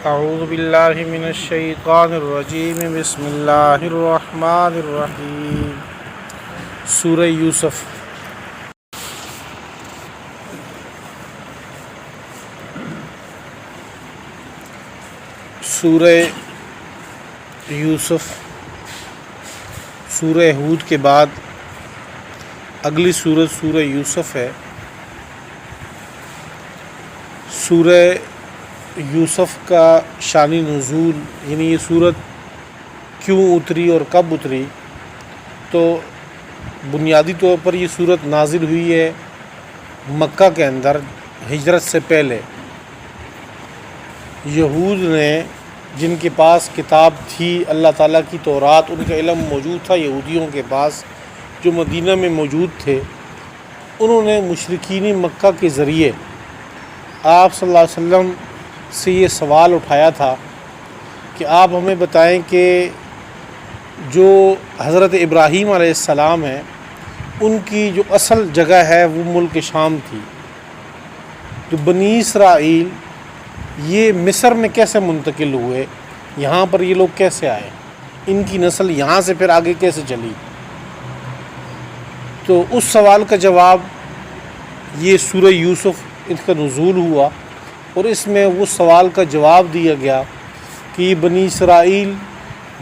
اعوذ باللہ من الشیطان الرجیم بسم اللہ الرحمن الرحیم۔ سورہ یوسف۔ سورہ یوسف سورہ ہود کے بعد اگلی سورت سورہ یوسف ہے۔ سورہ یوسف کا شانی نزول، یعنی یہ سورت کیوں اتری اور کب اتری، تو بنیادی طور پر یہ سورت نازل ہوئی ہے مکہ کے اندر ہجرت سے پہلے۔ یہود نے جن کے پاس کتاب تھی اللہ تعالیٰ کی تورات، ان کا علم موجود تھا یہودیوں کے پاس جو مدینہ میں موجود تھے، انہوں نے مشرکین مکہ کے ذریعے آپ صلی اللہ علیہ وسلم سے یہ سوال اٹھایا تھا کہ آپ ہمیں بتائیں کہ جو حضرت ابراہیم علیہ السلام ہیں ان کی جو اصل جگہ ہے وہ ملک شام تھی، تو بنی اسرائیل یہ مصر میں کیسے منتقل ہوئے، یہاں پر یہ لوگ کیسے آئے، ان کی نسل یہاں سے پھر آگے کیسے چلی۔ تو اس سوال کا جواب یہ سورہ یوسف اس کا نزول ہوا، اور اس میں وہ سوال کا جواب دیا گیا کہ یہ بنی اسرائیل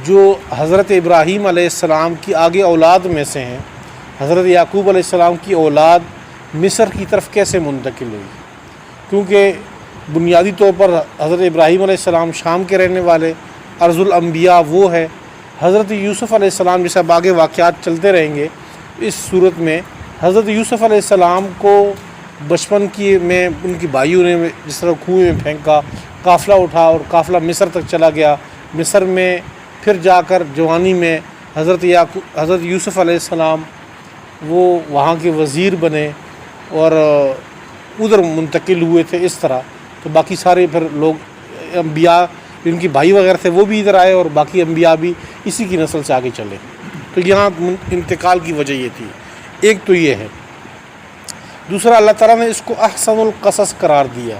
جو حضرت ابراہیم علیہ السلام کی آگے اولاد میں سے ہیں، حضرت یعقوب علیہ السلام کی اولاد مصر کی طرف کیسے منتقل ہوئی، کیونکہ بنیادی طور پر حضرت ابراہیم علیہ السلام شام کے رہنے والے، ارض الانبیاء وہ ہے۔ حضرت یوسف علیہ السلام جیسے اب آگے واقعات چلتے رہیں گے اس صورت میں، حضرت یوسف علیہ السلام کو بچپن کی میں ان کی بھائیوں نے جس طرح کنویں میں پھینکا، قافلہ اٹھا اور قافلہ مصر تک چلا گیا، مصر میں پھر جا کر جوانی میں حضرت یوسف علیہ السلام وہ وہاں کے وزیر بنے اور ادھر منتقل ہوئے تھے اس طرح۔ تو باقی سارے پھر لوگ انبیاء ان کی بھائی وغیرہ تھے وہ بھی ادھر آئے، اور باقی انبیاء بھی اسی کی نسل سے آگے چلے۔ تو یہاں انتقال کی وجہ یہ تھی، ایک تو یہ ہے۔ دوسرا، اللہ تعالیٰ نے اس کو احسن القصص قرار دیا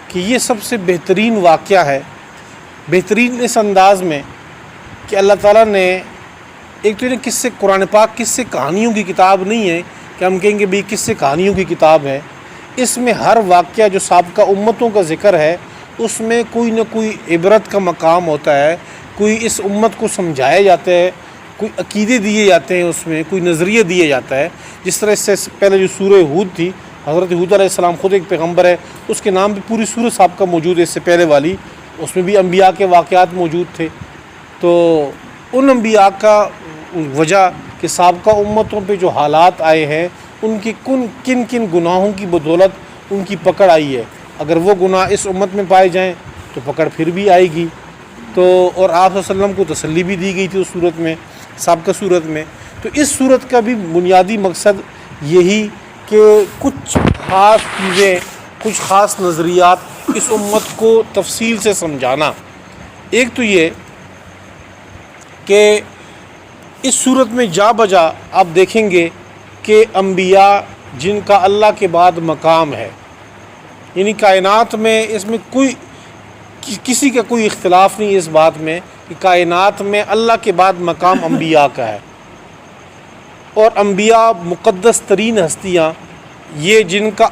کہ یہ سب سے بہترین واقعہ ہے، بہترین اس انداز میں کہ اللہ تعالیٰ نے ایک تو یہ قصے، قرآن پاک قصے کہانیوں کی کتاب نہیں ہے کہ ہم کہیں گے بھی قصے کہانیوں کی کتاب ہے۔ اس میں ہر واقعہ جو سابقہ امتوں کا ذکر ہے اس میں کوئی نہ کوئی عبرت کا مقام ہوتا ہے، کوئی اس امت کو سمجھایا جاتا ہے، کوئی عقیدے دیے جاتے ہیں، اس میں کوئی نظریہ دیا جاتا ہے۔ جس طرح اس سے پہلے جو سورہ ہود تھی، حضرت ہود علیہ السلام خود ایک پیغمبر ہے، اس کے نام بھی پوری سورہ سابقہ موجود ہے، اس سے پہلے والی اس میں بھی انبیاء کے واقعات موجود تھے۔ تو ان انبیاء کا وجہ کہ سابقہ امتوں پہ جو حالات آئے ہیں ان کی کن کن گناہوں کی بدولت ان کی پکڑ آئی ہے، اگر وہ گناہ اس امت میں پائے جائیں تو پکڑ پھر بھی آئے گی۔ تو اور آپ صلی اللہ علیہ وسلم کو تسلی بھی دی گئی تھی اس صورت میں، سابقہ صورت میں۔ تو اس صورت کا بھی بنیادی مقصد یہی کہ کچھ خاص چیزیں، کچھ خاص نظریات اس امت کو تفصیل سے سمجھانا۔ ایک تو یہ کہ اس صورت میں جا بجا آپ دیکھیں گے کہ انبیاء جن کا اللہ کے بعد مقام ہے، یعنی کائنات میں اس میں کسی کا کوئی اختلاف نہیں اس بات میں کہ کائنات میں اللہ کے بعد مقام انبیاء کا ہے، اور انبیاء مقدس ترین ہستیاں، یہ جن کا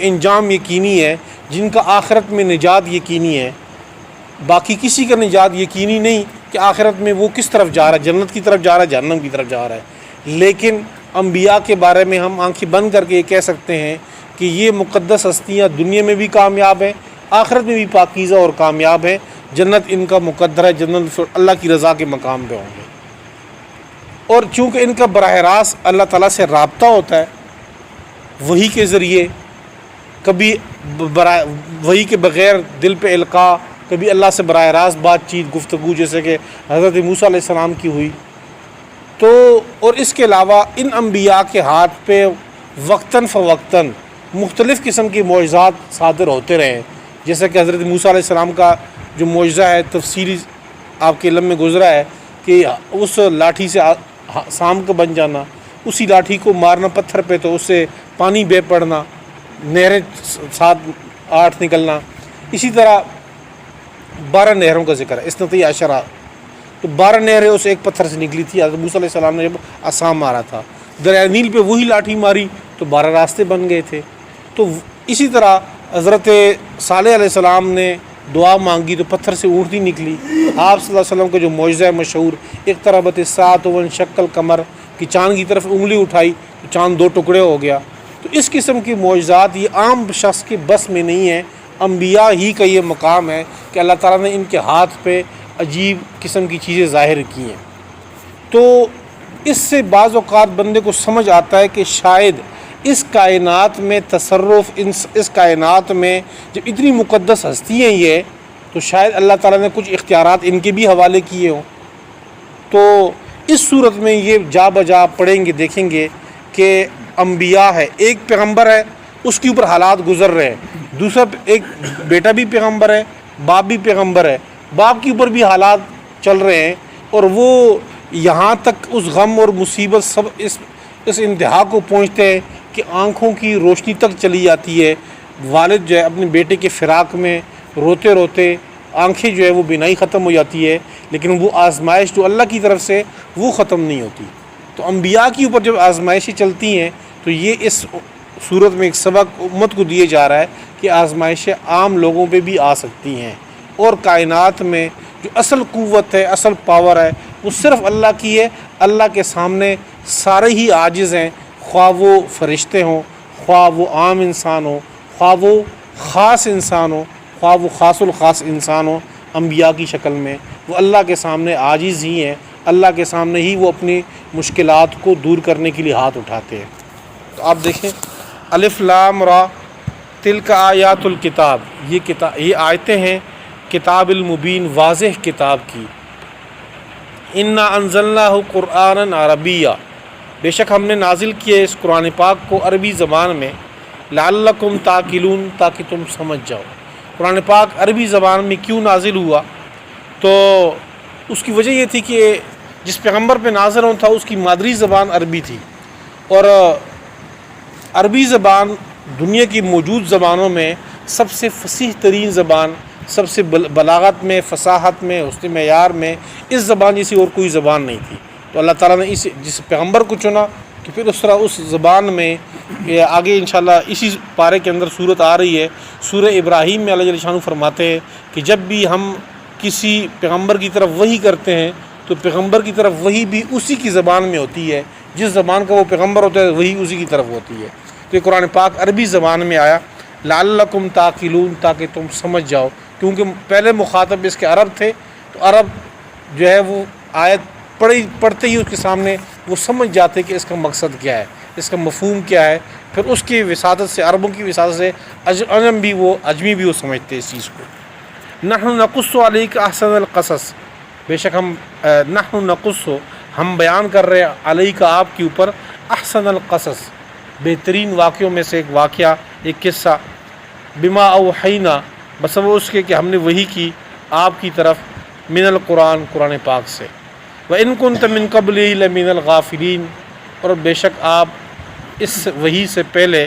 انجام یقینی ہے، جن کا آخرت میں نجات یقینی ہے۔ باقی کسی کا نجات یقینی نہیں کہ آخرت میں وہ کس طرف جا رہا ہے، جنت کی طرف جا رہا ہے، جہنم کی طرف جا رہا ہے۔ لیکن انبیاء کے بارے میں ہم آنکھیں بند کر کے یہ کہہ سکتے ہیں کہ یہ مقدس ہستیاں دنیا میں بھی کامیاب ہیں، آخرت میں بھی پاکیزہ اور کامیاب ہیں، جنت ان کا مقدر ہے، جنت اللہ کی رضا کے مقام پہ ہوں گے۔ اور چونکہ ان کا براہ راست اللہ تعالیٰ سے رابطہ ہوتا ہے وحی کے ذریعے، کبھی وحی کے بغیر دل پہ القاء، کبھی اللہ سے براہ راست بات چیت گفتگو جیسے کہ حضرت موسیٰ علیہ السلام کی ہوئی، تو اور اس کے علاوہ ان انبیاء کے ہاتھ پہ وقتاً فوقتاً مختلف قسم کے معجزات صادر ہوتے رہے، جیسا کہ حضرت موسیٰ علیہ السلام کا جو معجزہ ہے تفصیلی آپ کے علم میں گزرا ہے کہ اس لاٹھی سے سام کا بن جانا، اسی لاٹھی کو مارنا پتھر پہ تو اس سے پانی بہہ پڑنا، نہریں 7-8 نکلنا، اسی طرح 12 نہروں کا ذکر ہے، اثنتی عشرہ، تو 12 نہریں اس ایک پتھر سے نکلی تھی. حضرت موسیٰ علیہ السلام نے جب عصا مارا تھا، دریائے نیل پہ وہی لاٹھی ماری تو 12 راستے بن گئے تھے. تو اسی طرح حضرت صالح علیہ السلام نے دعا مانگی تو پتھر سے اونٹنی نکلی. آپ صلی اللہ علیہ وسلم کا جو معجزہ مشہور اقتربت الساعۃ وانشق القمر کہ چاند کی طرف انگلی اٹھائی تو چاند 2 ٹکڑے ہو گیا. تو اس قسم کی معجزات یہ عام شخص کے بس میں نہیں ہے، انبیاء ہی کا یہ مقام ہے کہ اللہ تعالیٰ نے ان کے ہاتھ پہ عجیب قسم کی چیزیں ظاہر کی ہیں. تو اس سے بعض اوقات بندے کو سمجھ آتا ہے کہ شاید اس کائنات میں تصرف، اس کائنات میں جب اتنی مقدس ہستی ہیں یہ، تو شاید اللہ تعالیٰ نے کچھ اختیارات ان کے بھی حوالے کیے ہوں. تو اس صورت میں یہ جا بجا پڑھیں گے، دیکھیں گے کہ انبیاء ہے، ایک پیغمبر ہے اس کے اوپر حالات گزر رہے ہیں، دوسرا ایک بیٹا بھی پیغمبر ہے، باپ بھی پیغمبر ہے، باپ کے اوپر بھی حالات چل رہے ہیں، اور وہ یہاں تک اس غم اور مصیبت سب اس انتہا کو پہنچتے ہیں کہ آنکھوں کی روشنی تک چلی جاتی ہے. والد جو ہے اپنے بیٹے کے فراق میں روتے روتے آنکھیں جو ہے وہ بینائی ختم ہو جاتی ہے، لیکن وہ آزمائش جو اللہ کی طرف سے وہ ختم نہیں ہوتی. تو انبیاء کے اوپر جب آزمائشیں چلتی ہیں تو یہ اس صورت میں ایک سبق امت کو دیے جا رہا ہے کہ آزمائشیں عام لوگوں پہ بھی آ سکتی ہیں، اور کائنات میں جو اصل قوت ہے، اصل پاور ہے، وہ صرف اللہ کی ہے. اللہ کے سامنے سارے ہی عاجز ہیں، خواہ وہ فرشتے ہوں، خواہ وہ عام انسان ہوں، خواہ وہ خاص انسان ہوں، خواہ وہ خاص الخاص انسان ہوں. انبیاء کی شکل میں وہ اللہ کے سامنے عاجز ہی ہیں، اللہ کے سامنے ہی وہ اپنی مشکلات کو دور کرنے کے لیے ہاتھ اٹھاتے ہیں. تو آپ دیکھیں الف لام را تلک آیات الکتاب، یہ آیتیں ہیں کتاب المبین، واضح کتاب کی. انا انزلناہ قرآنا عربیہ، بے شک ہم نے نازل کیا اس قرآن پاک کو عربی زبان میں، لعلکم تعقلون، تاکہ تم سمجھ جاؤ. قرآن پاک عربی زبان میں کیوں نازل ہوا؟ تو اس کی وجہ یہ تھی کہ جس پیغمبر پہ نازل ہونا تھا اس کی مادری زبان عربی تھی، اور عربی زبان دنیا کی موجود زبانوں میں سب سے فصیح ترین زبان، سب سے بلاغت میں، فصاحت میں، حسن معیار میں اس زبان جیسی اور کوئی زبان نہیں تھی. تو اللہ تعالیٰ نے جس پیغمبر کو چنا تو پھر اس طرح اس زبان میں آگے انشاءاللہ اسی پارے کے اندر صورت آ رہی ہے. سورہ ابراہیم میں اللہ جل شانہ فرماتے ہیں کہ جب بھی ہم کسی پیغمبر کی طرف وحی کرتے ہیں تو پیغمبر کی طرف وحی بھی اسی کی زبان میں ہوتی ہے، جس زبان کا وہ پیغمبر ہوتا ہے وہی اسی کی طرف ہوتی ہے. تو یہ قرآن پاک عربی زبان میں آیا، لعلکم تعقلون، تاکہ تم سمجھ جاؤ، کیونکہ پہلے مخاطب اس کے عرب تھے. تو عرب جو ہے وہ آیت پڑھتے ہی اس کے سامنے وہ سمجھ جاتے کہ اس کا مقصد کیا ہے، اس کا مفہوم کیا ہے. پھر اس کی وساطت سے، عربوں کی وساطت سے اجمی بھی وہ سمجھتے اس چیز کو. نحن نقص علیک احسن القصص، بے شک نحن نقص، ہم بیان کر رہے ہیں علیک، آپ کے اوپر، احسن القصص، بہترین واقعوں میں سے ایک واقعہ، ایک قصہ، بما اوحینا، بسبب اس کے کہ ہم نے وحی کی آپ کی طرف، من القرآن، قرآن پاک سے. وَإِن كُنْتَ مِن قَبْلِهِ لَمِنَ الْغَافِلِينَ، اور بے شک آپ اس وحی سے پہلے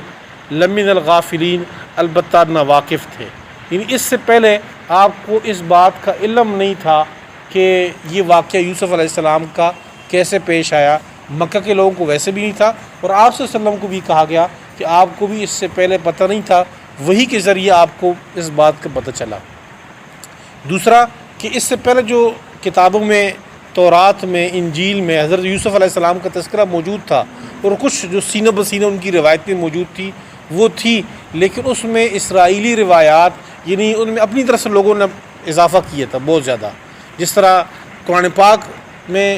لَمِنَ الْغَافِلِينَ، البتہ ناواقف تھے. یعنی اس سے پہلے آپ کو اس بات کا علم نہیں تھا کہ یہ واقعہ یوسف علیہ السلام کا کیسے پیش آیا. مکہ کے لوگوں کو ویسے بھی نہیں تھا، اور آپ صلی اللہ علیہ وسلم کو بھی کہا گیا کہ آپ کو بھی اس سے پہلے پتہ نہیں تھا، وحی کے ذریعے آپ کو اس بات کا پتہ چلا. دوسرا کہ اس سے پہلے جو کتابوں میں، تورات میں، انجیل میں حضرت یوسف علیہ السلام کا تذکرہ موجود تھا، اور کچھ جو سینہ بسینہ ان کی روایتیں موجود تھی وہ تھی، لیکن اس میں اسرائیلی روایات، یعنی ان میں اپنی طرف سے لوگوں نے اضافہ کیا تھا بہت زیادہ. جس طرح قرآن پاک میں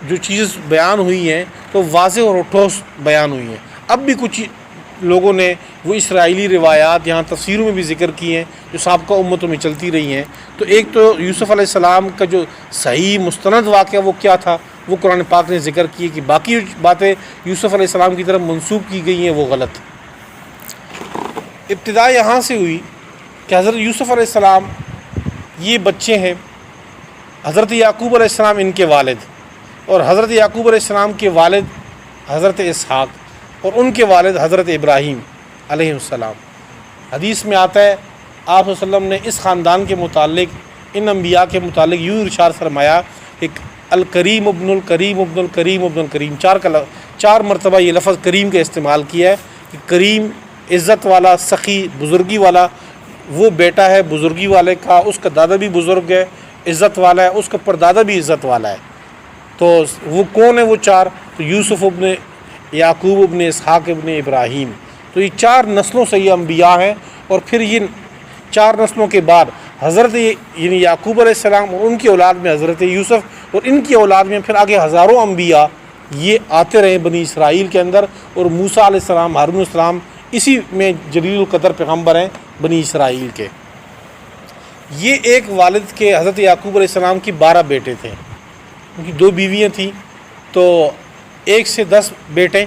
جو چیز بیان ہوئی ہیں تو واضح اور ٹھوس بیان ہوئی ہیں. اب بھی کچھ لوگوں نے وہ اسرائیلی روایات یہاں تفسیروں میں بھی ذکر کی ہیں جو سابقہ امتوں میں چلتی رہی ہیں. تو ایک تو یوسف علیہ السلام کا جو صحیح مستند واقعہ وہ کیا تھا وہ قرآن پاک نے ذکر کی ہے، کہ باقی باتیں یوسف علیہ السلام کی طرف منسوب کی گئی ہیں وہ غلط. ابتدا یہاں سے ہوئی کہ حضرت یوسف علیہ السلام یہ بچے ہیں، حضرت یعقوب علیہ السلام ان کے والد، اور حضرت یعقوب علیہ السلام کے والد حضرت اسحاق، اور ان کے والد حضرت ابراہیم علیہ السلام. حدیث میں آتا ہے آپ صلی اللہ علیہ وسلم نے اس خاندان کے متعلق، ان انبیاء کے متعلق یوں ارشاد فرمایا کہ الکریم ابن الکریم ابن الکریم ابن الکریم، چار مرتبہ یہ لفظ کریم کا استعمال کیا ہے کہ کریم عزت والا، سخی، بزرگی والا وہ بیٹا ہے بزرگی والے کا، اس کا دادا بھی بزرگ ہے، عزت والا ہے، اس کا پردادا بھی عزت والا ہے۔ تو وہ کون ہے وہ چار؟ تو یوسف ابن یعقوب ابن اسحاق ابن ابراہیم۔ تو یہ چار نسلوں سے یہ انبیاء ہیں، اور پھر یہ چار نسلوں کے بعد حضرت یعنی یعقوب علیہ السلام اور ان کی اولاد میں حضرت یوسف، اور ان کی اولاد میں پھر آگے ہزاروں انبیاء یہ آتے رہے بنی اسرائیل کے اندر، اور موسیٰ علیہ السلام، ہارون علیہ السلام اسی میں جلیل القدر پیغمبر ہیں بنی اسرائیل کے۔ یہ ایک والد کے حضرت یعقوب علیہ السلام کی 12 بیٹے تھے، ان کی 2 بیویاں تھیں، تو ایک سے 10 بیٹے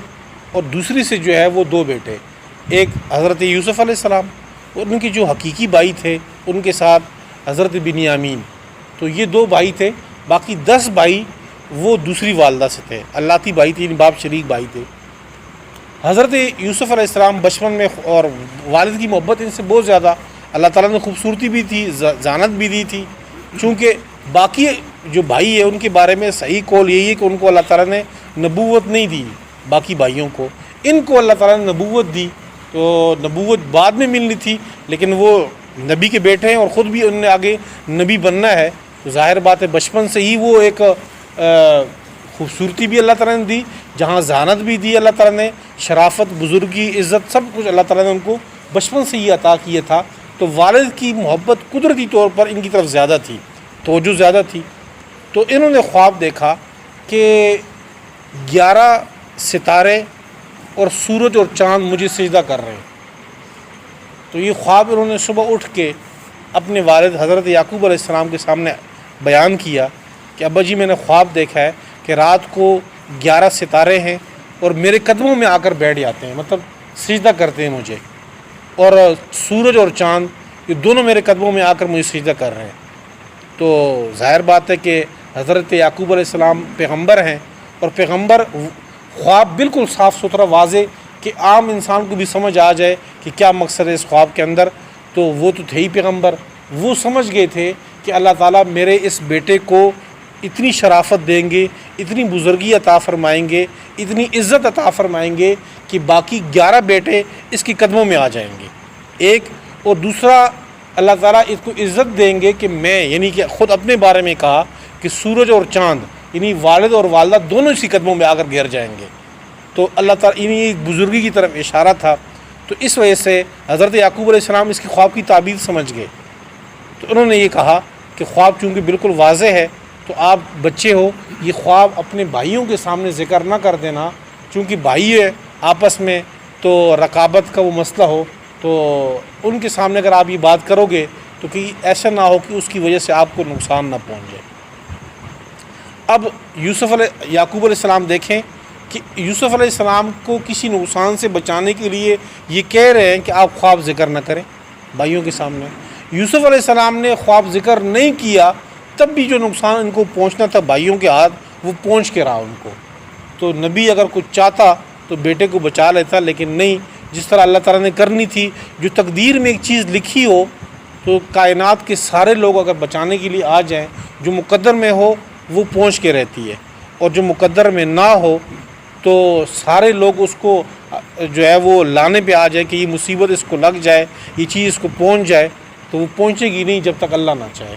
اور دوسری سے جو ہے وہ 2 بیٹے، ایک حضرت یوسف علیہ السلام اور ان کے جو حقیقی بھائی تھے ان کے ساتھ حضرت بنیامین۔ تو یہ 2 بھائی تھے، باقی 10 بھائی وہ دوسری والدہ سے تھے، اللاتí بھائی تھے، باپ شریک بھائی تھے۔ حضرت یوسف علیہ السلام بچپن میں، اور والد کی محبت ان سے بہت زیادہ، اللہ تعالیٰ نے خوبصورتی بھی تھی، ذہانت بھی دی تھی، چونکہ باقی جو بھائی ہیں ان کے بارے میں صحیح قول یہی ہے کہ ان کو اللہ تعالیٰ نے نبوت نہیں دی، باقی بھائیوں کو، ان کو اللہ تعالیٰ نے نبوت دی۔ تو نبوت بعد میں ملنی تھی، لیکن وہ نبی کے بیٹے ہیں اور خود بھی انہوں نے آگے نبی بننا ہے، تو ظاہر بات ہے بچپن سے ہی وہ ایک خوبصورتی بھی اللہ تعالیٰ نے دی، جہاں ذہانت بھی دی اللہ تعالیٰ نے، شرافت، بزرگی، عزت، سب کچھ اللہ تعالیٰ نے ان کو بچپن سے ہی عطا کیا تھا۔ تو والد کی محبت قدرتی طور پر ان کی طرف زیادہ تھی، توجہ زیادہ تھی۔ تو انہوں نے خواب دیکھا کہ 11 ستارے اور سورج اور چاند مجھے سجدہ کر رہے ہیں۔ تو یہ خواب انہوں نے صبح اٹھ کے اپنے والد حضرت یعقوب علیہ السلام کے سامنے بیان کیا کہ ابا جی میں نے خواب دیکھا ہے کہ رات کو 11 ستارے ہیں اور میرے قدموں میں آ کر بیٹھ جاتے ہیں، مطلب سجدہ کرتے ہیں مجھے، اور سورج اور چاند یہ دونوں میرے قدموں میں آ کر مجھے سجدہ کر رہے ہیں۔ تو ظاہر بات ہے کہ حضرت یعقوب علیہ السلام پیغمبر ہیں، اور پیغمبر خواب بالکل صاف ستھرا واضح کہ عام انسان کو بھی سمجھ آ جائے کہ کیا مقصد ہے اس خواب کے اندر، تو وہ تو تھے ہی پیغمبر، وہ سمجھ گئے تھے کہ اللہ تعالیٰ میرے اس بیٹے کو اتنی شرافت دیں گے، اتنی بزرگی عطا فرمائیں گے، اتنی عزت عطا فرمائیں گے کہ باقی 11 بیٹے اس کے قدموں میں آ جائیں گے، ایک، اور دوسرا اللہ تعالیٰ اس کو عزت دیں گے کہ میں، یعنی کہ خود اپنے بارے میں کہا کہ سورج اور چاند یعنی والد اور والدہ دونوں اسی قدموں میں آ کر گر جائیں گے۔ تو اللہ تعالیٰ یعنی یہ بزرگی کی طرف اشارہ تھا، تو اس وجہ سے حضرت یعقوب علیہ السلام اس کی خواب کی تعبیر سمجھ گئے۔ تو انہوں نے یہ کہا کہ خواب چونکہ بالکل واضح ہے، تو آپ بچے ہو، یہ خواب اپنے بھائیوں کے سامنے ذکر نہ کر دینا، چونکہ بھائی ہے آپس میں تو رقابت کا وہ مسئلہ ہو، تو ان کے سامنے اگر آپ یہ بات کرو گے تو کہ ایسا نہ ہو کہ اس کی وجہ سے آپ کو نقصان نہ پہنچ جائے۔ اب یعقوب علیہ السلام دیکھیں کہ یوسف علیہ السلام کو کسی نقصان سے بچانے کے لیے یہ کہہ رہے ہیں کہ آپ خواب ذکر نہ کریں بھائیوں کے سامنے۔ یوسف علیہ السلام نے خواب ذکر نہیں کیا، تب بھی جو نقصان ان کو پہنچنا تھا بھائیوں کے ہاتھ وہ پہنچ کے رہا ان کو۔ تو نبی اگر کچھ چاہتا تو بیٹے کو بچا لیتا، لیکن نہیں، جس طرح اللہ تعالیٰ نے کرنی تھی، جو تقدیر میں ایک چیز لکھی ہو تو کائنات کے سارے لوگ اگر بچانے کے لیے آ جائیں، جو مقدر میں ہو وہ پہنچ کے رہتی ہے، اور جو مقدر میں نہ ہو تو سارے لوگ اس کو جو ہے وہ لانے پہ آ جائے کہ یہ مصیبت اس کو لگ جائے، یہ چیز اس کو پہنچ جائے، تو وہ پہنچے گی نہیں جب تک اللہ نہ چاہے۔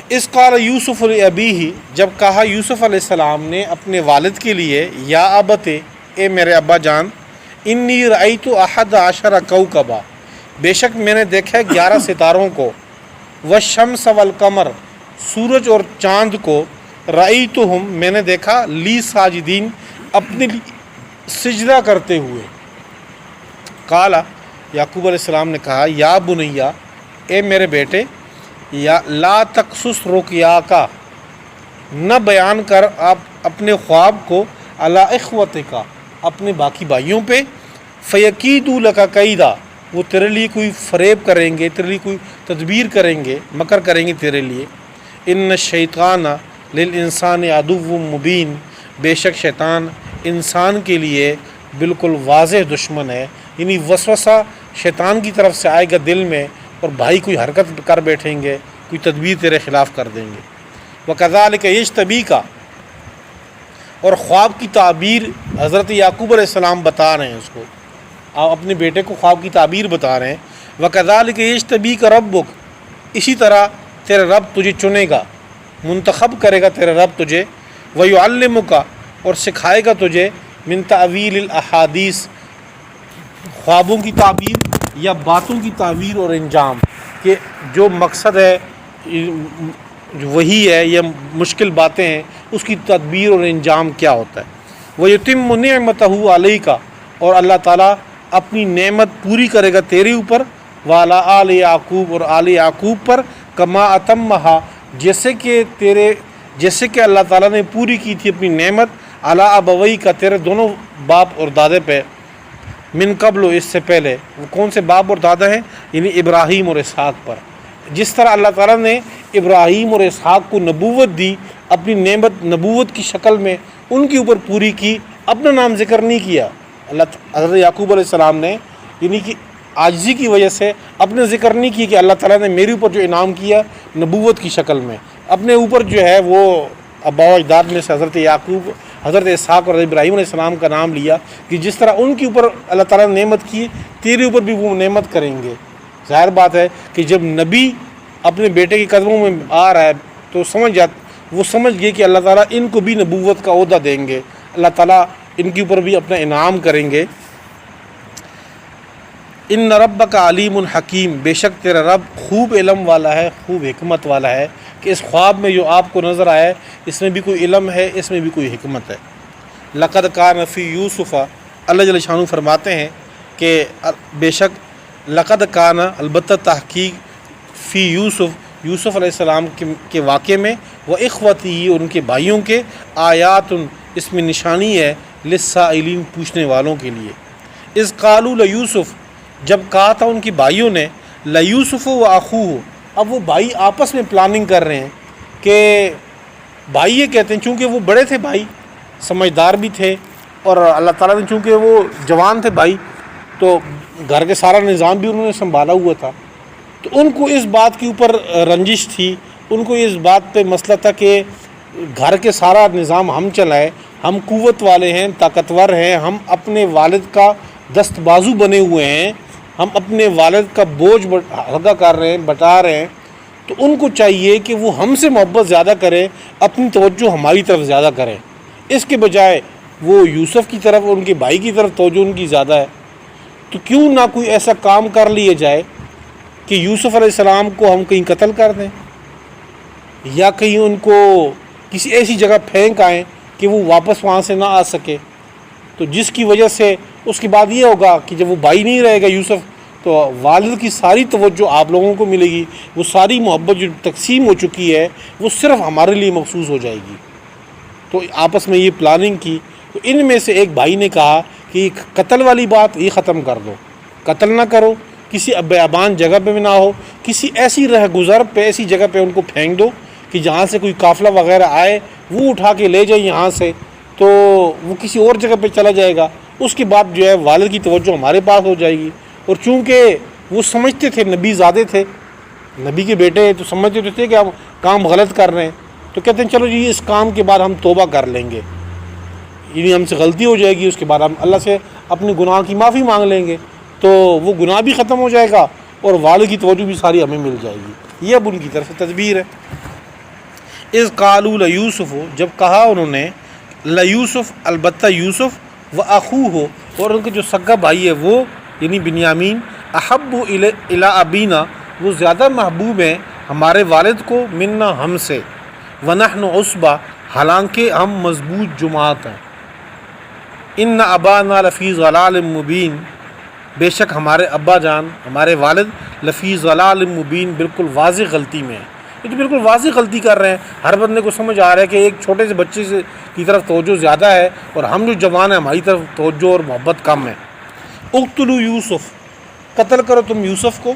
اس قال یوسف لابیہ، جب کہا یوسف علیہ السلام نے اپنے والد کے لیے، یا ابت، اے میرے ابا جان، انی رأیت 11 کوکبا، بے شک میں نے دیکھا 11 ستاروں کو، والشمس والقمر، سورج اور چاند کو، رأیتہم، میں نے دیکھا، لی ساجدین، اپنے سجدہ کرتے ہوئے۔ قال، یعقوب علیہ السلام نے کہا، یا بنیا، اے میرے بیٹے، یا لا تقصص رؤیاک، نہ بیان کر آپ اپنے خواب کو، علی اخوتک، اپنے باقی بھائیوں پہ، فیکیدوا لک کیدا، وہ تیرے لیے کوئی فریب کریں گے، تیرے لیے کوئی تدبیر کریں گے، مکر کریں گے تیرے لیے۔ ان الشیطان للانسان عدو مبین، بے شک شیطان انسان کے لیے بالکل واضح دشمن ہے، یعنی وسوسہ شیطان کی طرف سے آئے گا دل میں، اور بھائی کوئی حرکت کر بیٹھیں گے، کوئی تدبیر تیرے خلاف کر دیں گے۔ وَكَذَلِكَ يَجْتَبِيكَ، اور خواب کی تعبیر حضرت یعقوب علیہ السلام بتا رہے ہیں اس کو، آپ اپنے بیٹے کو خواب کی تعبیر بتا رہے ہیں۔ وَكَذَلِكَ يَجْتَبِيكَ رَبُّكَ، اسی طرح تیرا رب تجھے چنے گا، منتخب کرے گا تیرا رب تجھے۔ وَيُعَلِّمُكَ، اور سکھائے گا تجھے، من تعویل الاحادیث، خوابوں کی تعبیر یا باتوں کی تعبیر اور انجام، کہ جو مقصد ہے وہی ہے یا مشکل باتیں ہیں، اس کی تدبیر اور انجام کیا ہوتا ہے۔ وَيُتِمُّ نِعْمَتَهُ عَلَيْكَ، اور اللہ تعالیٰ اپنی نعمت پوری کرے گا تیرے اوپر، وَعَلَىٰ آلِ یعقوب، اور آل یعقوب پر، کما اتمہا، جیسے کہ اللہ تعالیٰ نے پوری کی تھی اپنی نعمت، علی ابوئی کا، تیرے دونوں باپ اور دادے پہ، من قبل، اس سے پہلے۔ وہ کون سے باپ اور دادا ہیں؟ یعنی ابراہیم اور اسحاق پر۔ جس طرح اللہ تعالیٰ نے ابراہیم اور اسحاق کو نبوت دی، اپنی نعمت نبوت کی شکل میں ان کے اوپر پوری کی، اپنا نام ذکر نہیں کیا حضرت یعقوب علیہ السلام نے، یعنی کہ عاجزی کی وجہ سے اپنے ذکر نہیں کی کہ اللہ تعالیٰ نے میرے اوپر جو انعام کیا نبوت کی شکل میں، اپنے اوپر جو ہے وہ آباء و اجداد میں سے حضرت یعقوب، حضرت اسحاق اور ابراہیم علیہ السلام کا نام لیا، کہ جس طرح ان کے اوپر اللہ تعالیٰ نے نعمت کی، تیرے اوپر بھی وہ نعمت کریں گے۔ ظاہر بات ہے کہ جب نبی اپنے بیٹے کے قدموں میں آ رہا ہے تو وہ سمجھ گئے کہ اللہ تعالیٰ ان کو بھی نبوت کا عہدہ دیں گے، اللہ تعالیٰ ان کے اوپر بھی اپنا انعام کریں گے۔ ان ربک علیم حکیم، بے شک تیرا رب خوب علم والا ہے، خوب حکمت والا ہے، کہ اس خواب میں جو آپ کو نظر آیا اس میں بھی کوئی علم ہے، اس میں بھی کوئی حکمت ہے۔ لقد کان فی یوسف، اللہ جل شانہ فرماتے ہیں کہ بے شک لقد کان، البتہ تحقیق، فی یوسف علیہ السلام کے واقعے میں، وہ اخوتی، ان کے بھائیوں کے، آیات، اس میں نشانی ہے، للسائلین، پوچھنے والوں کے لیے۔ اذ قالوا لیوسف، جب کہا تھا ان کے بھائیوں نے، لیوسف و اخوہ، اب وہ بھائی آپس میں پلاننگ کر رہے ہیں کہ بھائی یہ کہتے ہیں، چونکہ وہ بڑے تھے بھائی، سمجھدار بھی تھے، اور اللہ تعالیٰ نے چونکہ وہ جوان تھے بھائی، تو گھر کے سارا نظام بھی انہوں نے سنبھالا ہوا تھا، تو ان کو اس بات کے اوپر رنجش تھی، ان کو اس بات پہ مسئلہ تھا کہ گھر کے سارا نظام ہم چلائیں، ہم قوت والے ہیں، طاقتور ہیں، ہم اپنے والد کا دست بازو بنے ہوئے ہیں، ہم اپنے والد کا بوجھ ہلکا کر رہے ہیں، بٹا رہے ہیں، تو ان کو چاہیے کہ وہ ہم سے محبت زیادہ کریں، اپنی توجہ ہماری طرف زیادہ کریں، اس کے بجائے وہ یوسف کی طرف، ان کے بھائی کی طرف توجہ ان کی زیادہ ہے۔ تو کیوں نہ کوئی ایسا کام کر لیا جائے کہ یوسف علیہ السلام کو ہم کہیں قتل کر دیں، یا کہیں ان کو کسی ایسی جگہ پھینک آئیں کہ وہ واپس وہاں سے نہ آ سکے، تو جس کی وجہ سے اس کے بعد یہ ہوگا کہ جب وہ بھائی نہیں رہے گا یوسف، تو والد کی ساری توجہ آپ لوگوں کو ملے گی، وہ ساری محبت جو تقسیم ہو چکی ہے وہ صرف ہمارے لیے مخصوص ہو جائے گی۔ تو آپس میں یہ پلاننگ کی، تو ان میں سے ایک بھائی نے کہا کہ قتل والی بات یہ ختم کر دو، قتل نہ کرو، کسی بیابان جگہ پہ بھی نہ ہو، کسی ایسی رہ گزر پہ، ایسی جگہ پہ ان کو پھینک دو کہ جہاں سے کوئی قافلہ وغیرہ آئے وہ اٹھا کے لے جائے یہاں سے، تو وہ کسی اور جگہ پہ چلا جائے گا، اس کے بعد جو ہے والد کی توجہ ہمارے پاس ہو جائے گی۔ اور چونکہ وہ سمجھتے تھے، نبی زادے تھے، نبی کے بیٹے ہیں، تو سمجھتے تھے کہ ہم کام غلط کر رہے ہیں، تو کہتے ہیں چلو جی اس کام کے بعد ہم توبہ کر لیں گے، یعنی ہم سے غلطی ہو جائے گی، اس کے بعد ہم اللہ سے اپنے گناہ کی معافی مانگ لیں گے، تو وہ گناہ بھی ختم ہو جائے گا اور والد کی توجہ بھی ساری ہمیں مل جائے گی۔ یہ اب ان کی طرف سے تدبیر ہے۔ اذ قالوا لیوسف، جب کہا انہوں نے، لیوسف، البتہ یوسف، و اخوہ، اور ان کے جو سگا بھائی ہے وہ، یعنی بنیامین، احب الی ابینا، وہ زیادہ محبوب ہیں ہمارے والد کو، منا، ہم سے، ونحن عصبہ، حالانکہ ہم مضبوط جماعت ہیں، ان ابانا لفی ضلال مبین، بے شک ہمارے ابا جان، ہمارے والد، لفی ضلال مبین، بالکل واضح غلطی میں ہیں، یہ تو بالکل واضح غلطی کر رہے ہیں، ہر بندے کو سمجھ آ رہا ہے کہ ایک چھوٹے سے بچے کی طرف توجہ زیادہ ہے، اور ہم جو جوان ہیں ہماری طرف توجہ اور محبت کم ہے۔ اقتلوا یوسف، قتل کرو تم یوسف کو،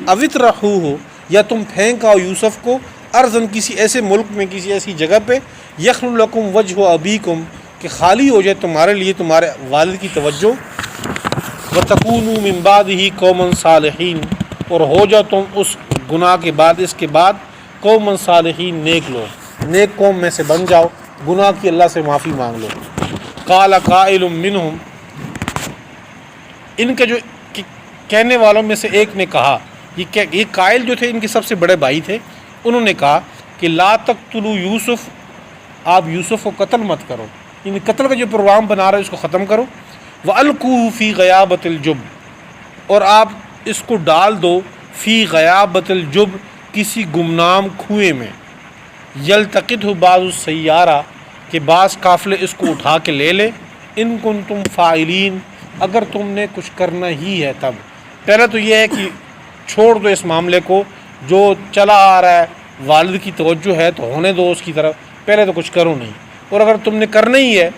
اوت رہو، یا تم پھینک آؤ یوسف کو، ارضن، کسی ایسے ملک میں، کسی ایسی جگہ پہ، یخل لکم وجہ ابیکم، کہ خالی ہو جائے تمہارے لیے تمہارے والد کی توجہ، وَتَكُونُوا مِن بَعْدِهِ قَوْمًا صَالِحِينَ، اور ہو جاؤ تم اس گناہ کے بعد، اس کے بعد قومًا صالحین، نیک لوگ، نیک قوم میں سے بن جاؤ، گناہ کی اللہ سے معافی مانگ لو۔ قال قائل منہم، ان کے جو کہنے والوں میں سے ایک نے کہا، یہ قائل جو تھے ان کے سب سے بڑے بھائی تھے، انہوں نے کہا کہ لا تقتلوا یوسف، آپ یوسف کو قتل مت کرو، یعنی قتل کا جو پروگرام بنا رہے اس کو ختم کرو۔ وَأَلْقُوهُ فِي غَيَابَةِ الْجُبِّ، اور آپ اس کو ڈال دو فی غیابۃ الجب، کسی گمنام کنویں میں، یلتقطہ بعض السیارہ، کہ بعض قافلے اس کو اٹھا کے لے لے، ان کنتم فاعلین، اگر تم نے کچھ کرنا ہی ہے تب۔ پہلے تو یہ ہے کہ چھوڑ دو اس معاملے کو، جو چلا آ رہا ہے، والد کی توجہ ہے تو ہونے دو اس کی طرف، پہلے تو کچھ کرو نہیں، اور اگر تم نے کرنا ہی ہے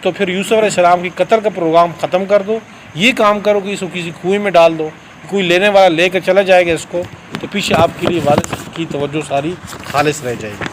تو پھر یوسف علیہ السلام کی قتل کا پروگرام ختم کر دو، یہ کام کرو کہ اس کو کسی کنویں میں ڈال دو، کوئی لینے والا لے کر چلا جائے گا اس کو، تو پیچھے آپ کے لیے والد کی توجہ ساری خالص رہ جائے گی۔